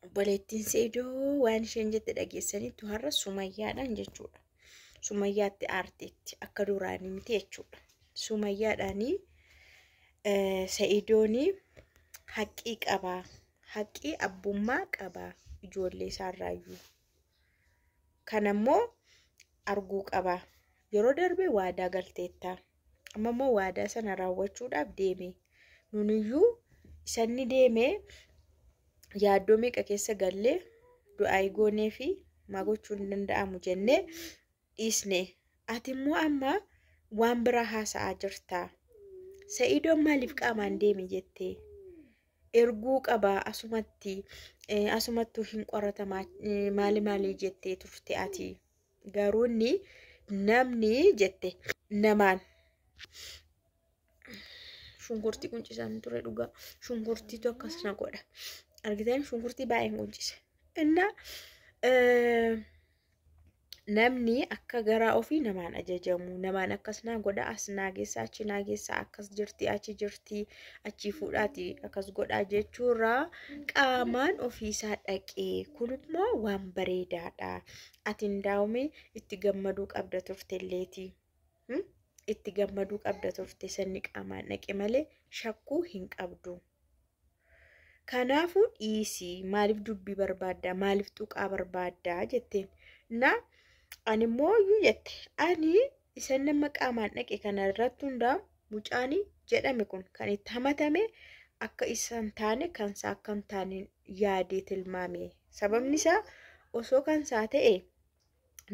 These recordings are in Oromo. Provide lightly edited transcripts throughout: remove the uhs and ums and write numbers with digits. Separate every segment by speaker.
Speaker 1: obboleettiin Saidoo waan isheen jette dhageessanitti har'a Sumayyaadhaan jechuudha. Sumayyaatti aarteetti akka duraanii miti jechuudha. Sumayyaadhaanii Saidooni haqqii qabaa, haqqii abbummaa qabaa ijoollee isaarraayyuu. Kanammoo arguu qabaa. Yeroo darbe waadaa galteetta. Amma immoo waadaa sana raawwachuudhaaf deeme. Nuniyyuu isanni deeme yaaddoo meeqa keessa gallee du'aa goonee fi maa gochuun hin danda'amu jennee dhiisne. Ati immoo amma waan biraa haasa'aa jirta. Saidoon maaliif qaamaan deeme jettee? Erguu qabaa asumattuu hin qoratamaa maali jettee turte ati. Garuu namni jette namaan shunkurtii quncisan ture dhugaa. Shunkurtiitu akkasuma godha. Argitan shunkurtii baay'ee quncise. Inna namni akka garaa ofii namaan ajajamu, namaan akkasnaa godha, as naageessa achi naageessa, akkas jirti achi jirti, achi fuudhaati akkas godhaa jechuurraa qaamaan ofiisaa dhaqee. Kun immoo waan bareedaadha. Ati ndaa'ume itti gammaduu qabda turtelleeti. Itti gammaduu qabda turte sanni qaamaan dhaqe malee shakkuu hin qabdu. Kanaafuu dhiisii maaliif dubbii barbaaddaa, maaliif tuqaa barbaaddaa jetteen. Ani immoo iyyuu jette ani isan nama qaamaan dhaqe kana irratti hundaa mucaanii jedhame kun kan itti hamatame akka isan taane kansaa akka hin taane yaadee tilmaame. Sababni isaa osoo kansaa ta'e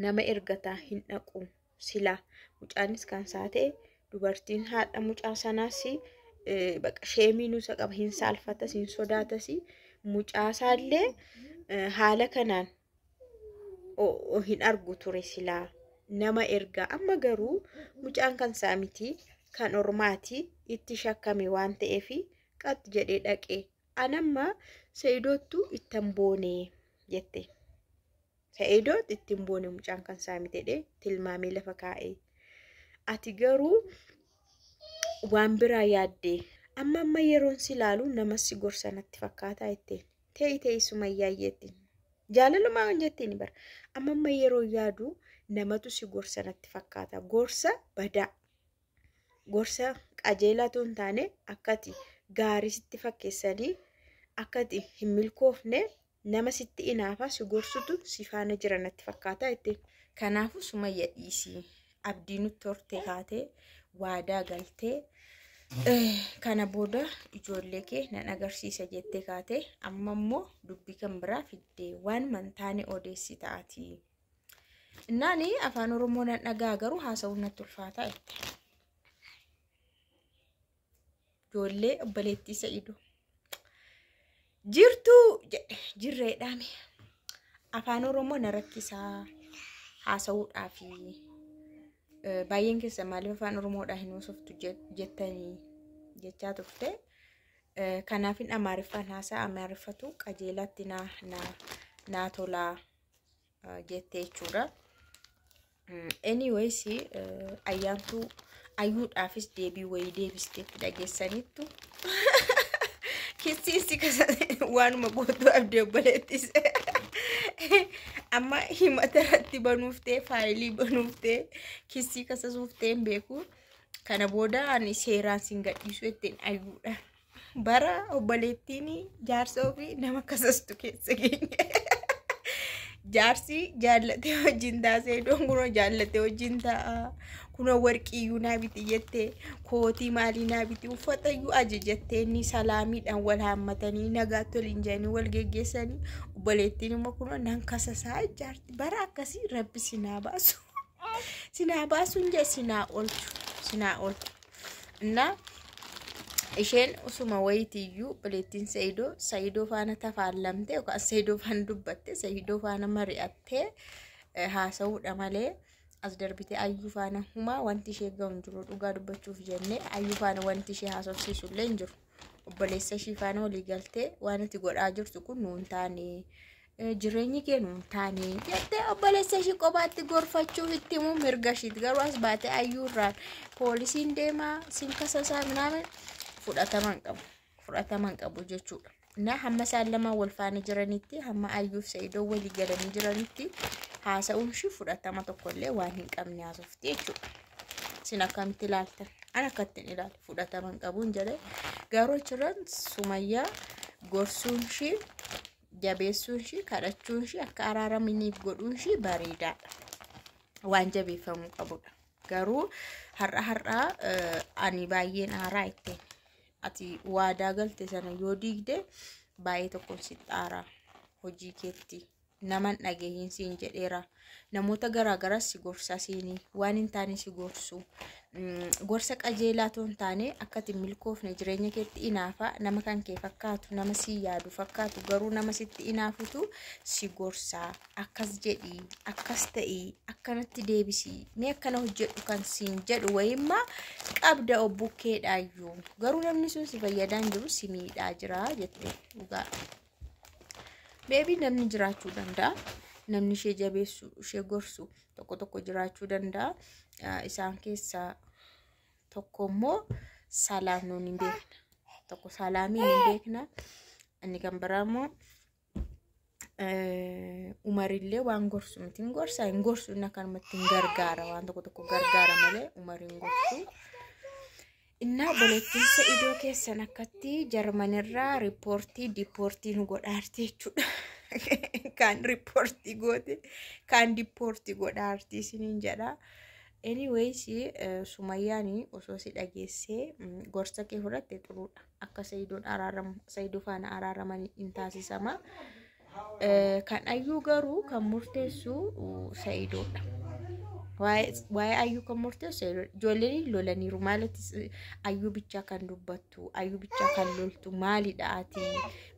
Speaker 1: nama ergataa hin dhaqu sila. Mucaanis kansaa ta'e dubartiin haadha mucaa sanaas baqa sheemii nusa qaba, hin saalfatas hin sodaatas. Mucaasaallee haala kanaan hin argu ture silaa nama ergaa. Amma garuu mucaan kansaa miti kan ormaati itti shakkame waan ta'eef qat jedhee dhaqee. Anamma Saidoottu ittan boonee jette. Saidoot ittin boone mucaan kansaa miti jedhee tilmaamee lafa kaa'ee. Ati garuu waan biraa yaaddee. Amma yeroon si ilaalu namas si gorsa natti fakkaataa jetteen. Ta'ii Sumayyaa jettiin. Jaalalummaa waan jettiin bara. Amma yeroo yaadu namatu si gorsa natti fakkaata. Gorsa badaa. Gorsa qajeelaa hin taane akkati gaarii sitti fakkeessanii akkati hin milkoofne nama sitti inaafaa si gorsutu si faana jira natti fakkaataa jetteen. Kanaafuu Sumayyaa dhiisii. Abdii nutti hortee kaatee waadaa galtee kana booda ijoollee kee nan agarsiisa jettee kaatee amma immoo dubbii kan biraa fiddee waan mantaane odeessi ta'ati. Naani afaan Oromoo nan dhagaa garuu haasa'uun natti ulfaataa jette. Ijoollee obboleettii Saidoo jirtuu jedhe jirreedhaame afaan Oromoo na rakkisaa haasa'uudhaafi. Baay'een keessa maaliif afaan Oromoodhaa hin haasoftu jettanii jechaa turte. Kanaafin Amaariffaan haasaa Amaariffatu qajeelatti naa tolaa jettee jechuudha. Anyways ayyaantuu ayyuudhaafis deebii wayii deebisteetti dhageessaniittu. Kissiinsi waanuma gootuu abdii obboleettis. Amma himata irratti banuuftee faayilii banuuftee kissii kasasuuftee hin beeku. Kana booda ani seeraan sin gadhiisu ittiin ayyuudha. Bara obboleettiin jaarsa ofii nama kasastu keessa geenye. Jaarsi jaallatee wajjin taasee dongooroo jaallatee wajjin ta'a. Kunoo warqiiyyuu naa biti jettee kootii maalii naa biti uffata iyyuu ajajattee inni salaamiidhaan wal haammatanii nagaatti waliin jedhanii wal geggeessanii obboleettiin immoo kunoo nan kasasaa jaarti. Bara akkasii rabbi sinaa baasu. Sinaa baasuun jee sinaa oolchu. Innaa isheen usuma wayitiiyyuu obboleettiin Saidoo faana tafaallamte yookaan Saidoo faana dubbatte Saidoo faana mari'attee haasa'uudha malee. As darbitee ayyuu faana humaa wanti ishee ga'uun jiru dhugaa dubbachuuf jennee ayyuu faana wanti ishee haasofsiisu illee hin jiru. Obboleessa ishee faana walii galtee waan itti godhaa jirtu kun nuun taane jireenyi kee nuun taane jettee obboleessa ishee kophaatti gorfachuuf itti himuu mirga isheeti. Garuu as baatee ayyuu irraan poolisiin deemaa sin kasasaa minaamin fudhataman qabu jechuudha. Na hamma sallama wal faana jiranitti hamma ayyuuf Saidoo walii galanii jiranitti haasa'uun shi fudhatama tokkollee waan hin qabne haasofti jechuudha. Sin akkamitti ilaaltan? Ana akkattiin ilaali fudhatama hin qabuun jedhe garuu jiran Sumayyaa gorsuun shi jabeessuun shi kadhachuun shi akka araaramaniif godhuun shi bareedaadha. Waan jabeeffamuu qabudha. Garuu har'a ani baay'een aaraa ittiin ati waadaa galte sana yoo diigde baay'ee tokko si xaara hojii keetti naman dhageeyyin siin jedheera namoota garaagaraa si gorsa siinii waan hin taane si gorsu gorsa qajeelaa toon taane akkati milkoofne jireenya keetti inaafa nama kan kee fakkaatu nama si yaadu fakkaatu garuu nama sitti inaafutu si gorsa akkas jedhi akkas ta'ii akkanatti deebisii mee akkana hojjedhu kan siin jedhu wayimma qabda obbukkeedhaayyuu garuu namni sun si fayyadaan jiru si miidhaa jira jette dhugaa. Beebii namni jiraachuu danda'a. Namni ishee jabeessu, ishee gorsu tokko jiraachuu danda'a. Isaan keessaa tokko immoo Salaam nuun hin beekna. Tokko Salaamiin hin beekna. Inni kan biraa immoo Umarillee waan gorsu miti hin gorsa. Hin gorsu inni akkanumatti hin gargaara. Waan tokko gargaara malee Umar hin gorsu. Inna boleettiin Saidoo keessan akkatti Jarmanirraa riippoortii diippoortii nu godhaarti jechuudha. Kan riippoortii goote kan diippoortii godhaarti isiniin jedha. Anyways Sumayyaanii osoo si dhageessee gorsa kee fudhatte xuruudha. Akka Saidoon araaramu Saidoo faana araaraman hin taasisama. Kan ayyuu garuu kan murteessu Saidoodha. Waa'ee ayyuu kan murteessu ijoolleen lolaniiru maalitti ayyuu bichaa kan dubbattu ayyuu bichaa kan loltu maalidha ati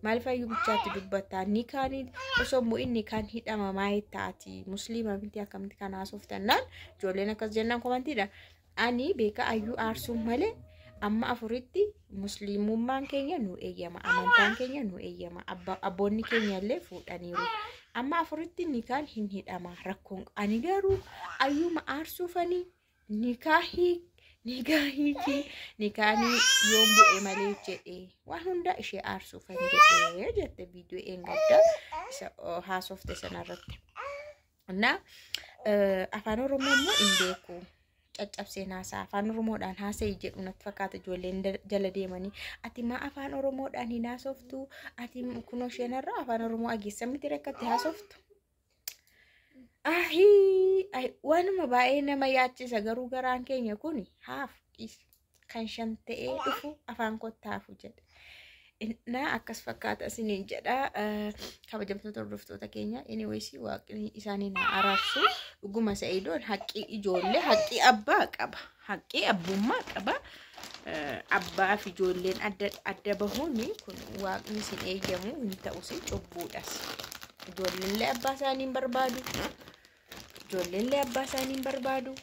Speaker 1: maaliif ayyuu bichaatti dubbatta ni kaanii osoo immoo inni kan hidhama maayit taati musliima miti akkamitti kan haasoftannaan ijoolleen akkas jennaan komantiidha ani beeka ayyuu aarsuun malee amma afuritti musliimummaan keenya nu eeyyama amantaan keenya nu eeyyama abboonni keenya illee fuudhaniiru. Amma afuritti nikaan hin hidhama rakkoon ani garuu ayyuma aarsuufanii nikaanii yoon bu'e malee jedhee waan hunda ishee aarsuufan jedhee jette viidiyoo eengadda isa haasofte sanarratti. Na afaan Oromoo immoo hin beeku caccabseen haasaa afaan Oromoodhaan haasa'ii jedhu natti fakkaata ijoolleen jala deemanii ati maa afaan Oromoodhaan hin haasoftu ati kunoo isheenarraa afaan Oromoo ageessa miti rakkatti haasoftu. Waanuma baay'ee nama yaachisa garuu garaan keenya kun kan shan ta'ee dhufu afaan kottaafu jedhe. Na akkas fakkaata isiniin jedha kabajamtoota hordoftoota keenya. Anyways waaqni isaanii na araarsu dhuguma Saidoon haqqii ijoollee haqqii abbaa qaba haqqii abbummaa qaba abbaa fi ijoolleen adda bahuun kun waaqni isin eeyyamu hin ta'us cubbuudhas ijoolleen abbaa isaanii hin barbaadu ijoolleen abbaa isaanii hin barbaadu